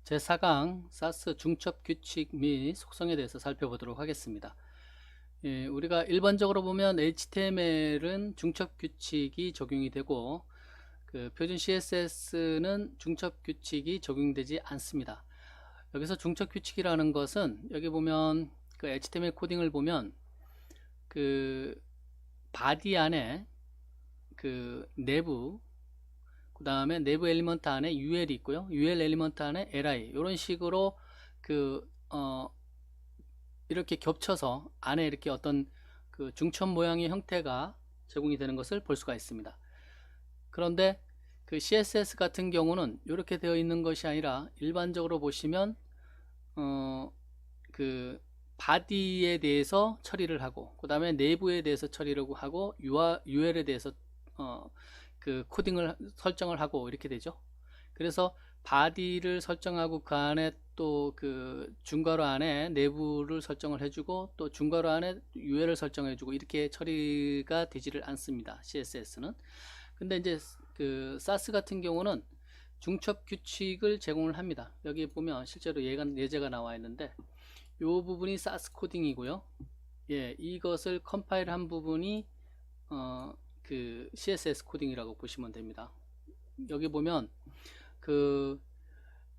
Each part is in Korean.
제4강 사스 중첩 규칙 및 속성에 대해서 살펴보도록 하겠습니다. 우리가 일반적으로 보면 HTML은 중첩 규칙이 적용이 되고 표준 CSS는 중첩 규칙이 적용되지 않습니다. 여기서 중첩 규칙이라는 것은 여기 보면 HTML 코딩을 보면 바디 안에 내부 그 다음에 내부 엘리먼트 안에 UL이 있고요. UL 엘리먼트 안에 LI 이런 식으로 이렇게 겹쳐서 안에 이렇게 어떤 중첩 모양의 형태가 제공이 되는 것을 볼 수가 있습니다. 그런데 CSS 같은 경우는 이렇게 되어 있는 것이 아니라 일반적으로 보시면 바디에 대해서 처리를 하고 그 다음에 내부에 대해서 처리를 하고 UL에 대해서 코딩을 설정을 하고 이렇게 되죠. 그래서 바디를 설정하고 그 안에 또 중괄호 안에 내부를 설정을 해주고 또 중괄호 안에 UL을 설정해주고 이렇게 처리가 되지를 않습니다. CSS는. 근데 이제 사스 같은 경우는 중첩 규칙을 제공을 합니다. 여기 보면 실제로 예제가 나와 있는데 이 부분이 사스 코딩이고요. 이것을 컴파일 한 부분이 CSS 코딩이라고 보시면 됩니다. 여기 보면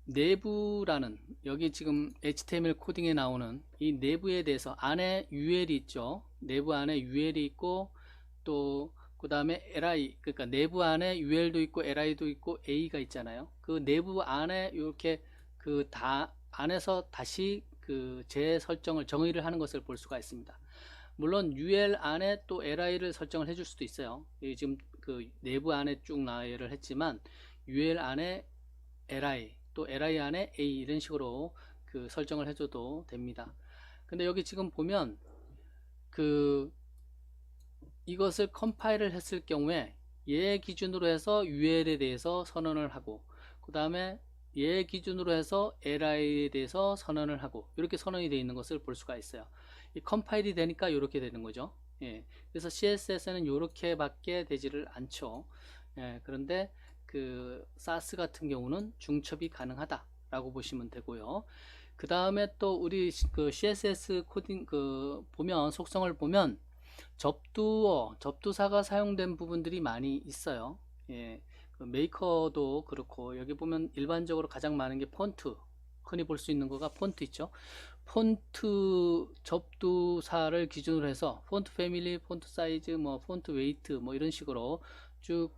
내부라는 여기 지금 HTML 코딩에 나오는 이 내부에 대해서 안에 UL이 있죠. 내부 안에 UL이 있고 또 그 다음에 LI 그러니까 내부 안에 UL도 있고 LI도 있고 A가 있잖아요. 내부 안에 이렇게 안에서 다시 재설정을 정의를 하는 것을 볼 수가 있습니다. 물론 UL 안에 또 LI를 설정을 해줄 수도 있어요. 지금 내부 안에 쭉 나열을 했지만 UL 안에 LI 또 LI 안에 A 이런 식으로 설정을 해줘도 됩니다. 근데 여기 지금 보면 이것을 컴파일을 했을 경우에 얘 기준으로 해서 UL에 대해서 선언을 하고 그 다음에 얘 기준으로 해서 LI에 대해서 선언을 하고 이렇게 선언이 되어 있는 것을 볼 수가 있어요. 이 컴파일이 되니까 이렇게 되는 거죠. 그래서 CSS는 이렇게 밖에 되지를 않죠. 그런데 사스 같은 경우는 중첩이 가능하다 라고 보시면 되고요. 그 다음에 또 우리 CSS 코딩 보면 속성을 보면 접두사가 사용된 부분들이 많이 있어요. 메이커도 그렇고 여기 보면 일반적으로 가장 많은 게 폰트, 흔히 볼 수 있는 거가 폰트 있죠. 폰트 접두사를 기준으로 해서 폰트 패밀리, 폰트 사이즈, 폰트 웨이트 이런 식으로 쭉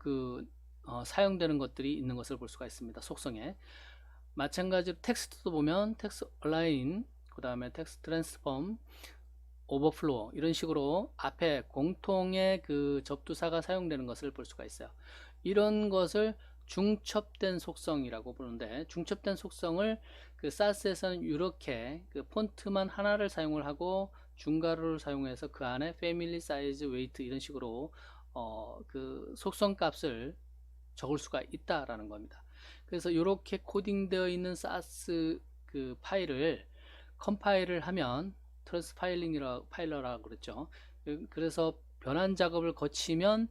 사용되는 것들이 있는 것을 볼 수가 있습니다. 속성에 마찬가지로 텍스트도 보면 텍스트 얼라인, 그 다음에 텍스트 트랜스폼, 오버플로우 이런 식으로 앞에 공통의 접두사가 사용되는 것을 볼 수가 있어요. 이런 것을 중첩된 속성이라고 부르는데 중첩된 속성을 사스에서는 이렇게 폰트만 하나를 사용을 하고 중괄호를 사용해서 그 안에 패밀리, 사이즈, 웨이트 이런 식으로 속성 값을 적을 수가 있다라는 겁니다. 그래서 이렇게 코딩되어 있는 사스 파일을 컴파일을 하면 트랜스파일러라고 그랬죠. 그래서 변환 작업을 거치면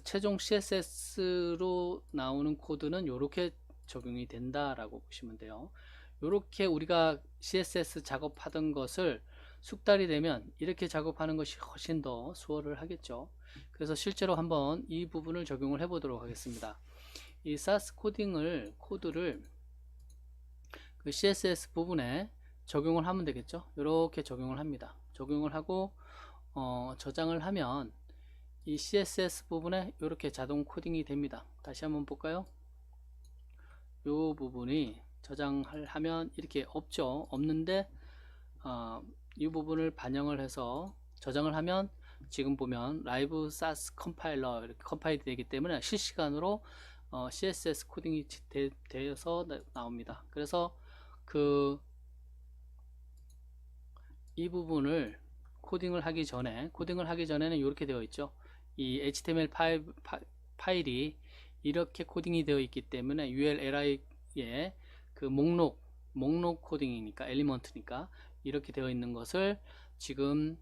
최종 CSS로 나오는 코드는 이렇게 적용이 된다라고 보시면 돼요. 이렇게 우리가 CSS 작업하던 것을 숙달이 되면 이렇게 작업하는 것이 훨씬 더 수월을 하겠죠. 그래서 실제로 한번 이 부분을 적용을 해 보도록 하겠습니다. 이 사스 코드를 CSS 부분에 적용을 하면 되겠죠. 이렇게 적용을 합니다. 적용을 하고 저장을 하면 이 CSS 부분에 이렇게 자동 코딩이 됩니다. 다시 한번 볼까요? 이 부분이 저장을 하면 이렇게 없는데 이 부분을 반영을 해서 저장을 하면 지금 보면 라이브 사스 컴파일러 이렇게 컴파일이 되기 때문에 실시간으로 CSS 코딩이 되어서 나옵니다. 그래서 이 부분을 코딩을 하기 전에는 이렇게 되어 있죠. 이 HTML 파일이 이렇게 코딩이 되어 있기 때문에 ULLI의 목록 코딩이니까 엘리먼트니까 이렇게 되어 있는 것을 지금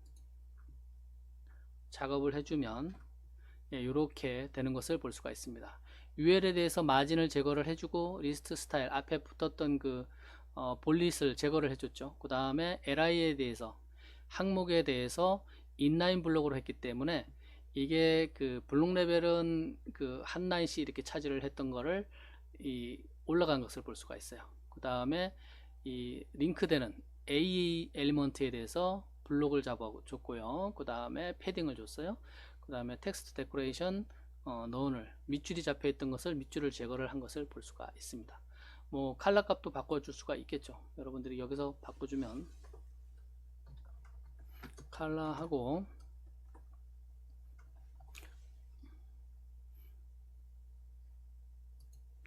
작업을 해주면 이렇게 되는 것을 볼 수가 있습니다. UL에 대해서 마진을 제거를 해주고 리스트 스타일 앞에 붙었던 그 볼릿을 제거를 해줬죠. 그 다음에 LI에 대해서 항목에 대해서 인라인 블록으로 했기 때문에 이게 그 블록 레벨은 그 한 라인씩 이렇게 차지를 했던 거를 올라간 것을 볼 수가 있어요. 그 다음에 이 링크되는 A 엘리먼트에 대해서 블록을 잡아줬고요. 그 다음에 패딩을 줬어요. 그 다음에 텍스트 데코레이션 너운을 밑줄이 잡혀 있던 것을 밑줄을 제거를 한 것을 볼 수가 있습니다. 뭐 칼라 값도 바꿔줄 수가 있겠죠. 여러분들이 여기서 바꿔주면 칼라하고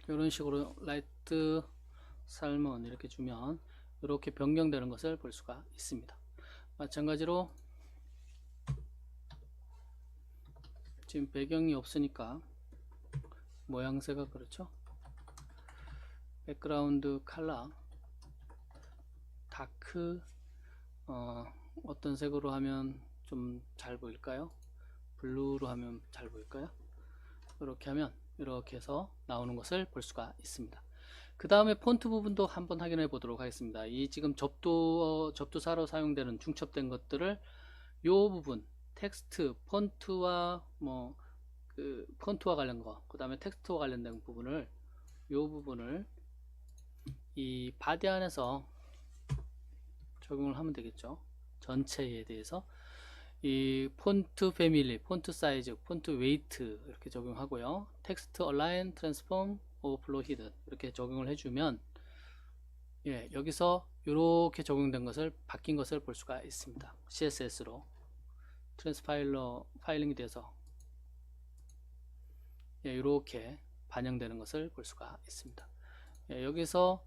이런 식으로 라이트 살몬 이렇게 주면 이렇게 변경되는 것을 볼 수가 있습니다. 마찬가지로 지금 배경이 없으니까 모양새가 그렇죠. 백그라운드 컬러 다크 어떤 색으로 하면 좀 잘 보일까요? 블루로 하면 잘 보일까요? 이렇게 하면 이렇게 해서 나오는 것을 볼 수가 있습니다. 그 다음에 폰트 부분도 한번 확인해 보도록 하겠습니다. 이 지금 접두사로 사용되는 중첩된 것들을 요 부분 텍스트 폰트와 뭐 그 폰트와 관련 거, 그 다음에 텍스트와 관련된 부분을 요 부분을 이 바디 안에서 적용을 하면 되겠죠. 전체에 대해서 이 폰트 패밀리, 폰트 사이즈, 폰트 웨이트 이렇게 적용하고요. 텍스트 얼라인, 트랜스폼, 오버플로 히든 이렇게 적용을 해주면 예, 여기서 이렇게 적용된 것을 바뀐 것을 볼 수가 있습니다. CSS로 트랜스파일러 파일링이 돼서 예, 이렇게 반영되는 것을 볼 수가 있습니다. 예, 여기서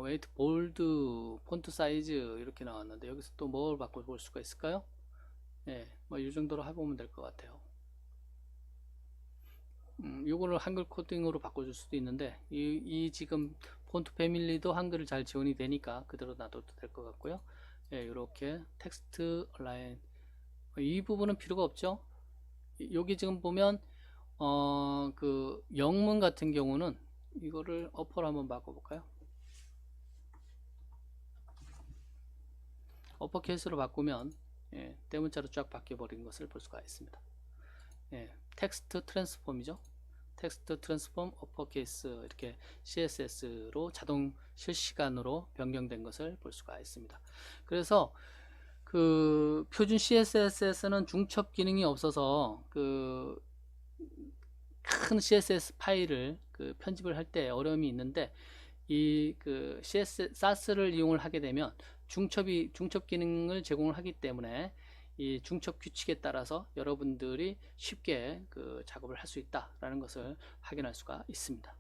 웨이트, 볼드, 폰트 사이즈 이렇게 나왔는데 여기서 또 뭘 바꿔볼 수가 있을까요? 예, 뭐 이 정도로 해보면 될 것 같아요. 요거를 한글 코딩으로 바꿔줄 수도 있는데 이 지금 폰트 패밀리도 한글을 잘 지원이 되니까 그대로 놔둬도 될 것 같고요. 예, 이렇게 텍스트 얼라인 이 부분은 필요가 없죠. 여기 지금 보면 그 영문 같은 경우는 이거를 어퍼로 한번 바꿔볼까요? 어퍼 케이스로 바꾸면 예, 대문자로 쫙 바뀌어 버린 것을 볼 수가 있습니다. 예, 텍스트 트랜스폼이죠. 텍스트 트랜스폼 어퍼케이스 이렇게 CSS로 자동 실시간으로 변경된 것을 볼 수가 있습니다. 그래서 그 표준 CSS에서는 중첩 기능이 없어서 그 큰 CSS 파일을 그 편집을 할 때 어려움이 있는데 이 그 SAS를 이용을 하게 되면 중첩 기능을 제공을 하기 때문에 이 중첩 규칙에 따라서 여러분들이 쉽게 그 작업을 할 수 있다라는 것을 확인할 수가 있습니다.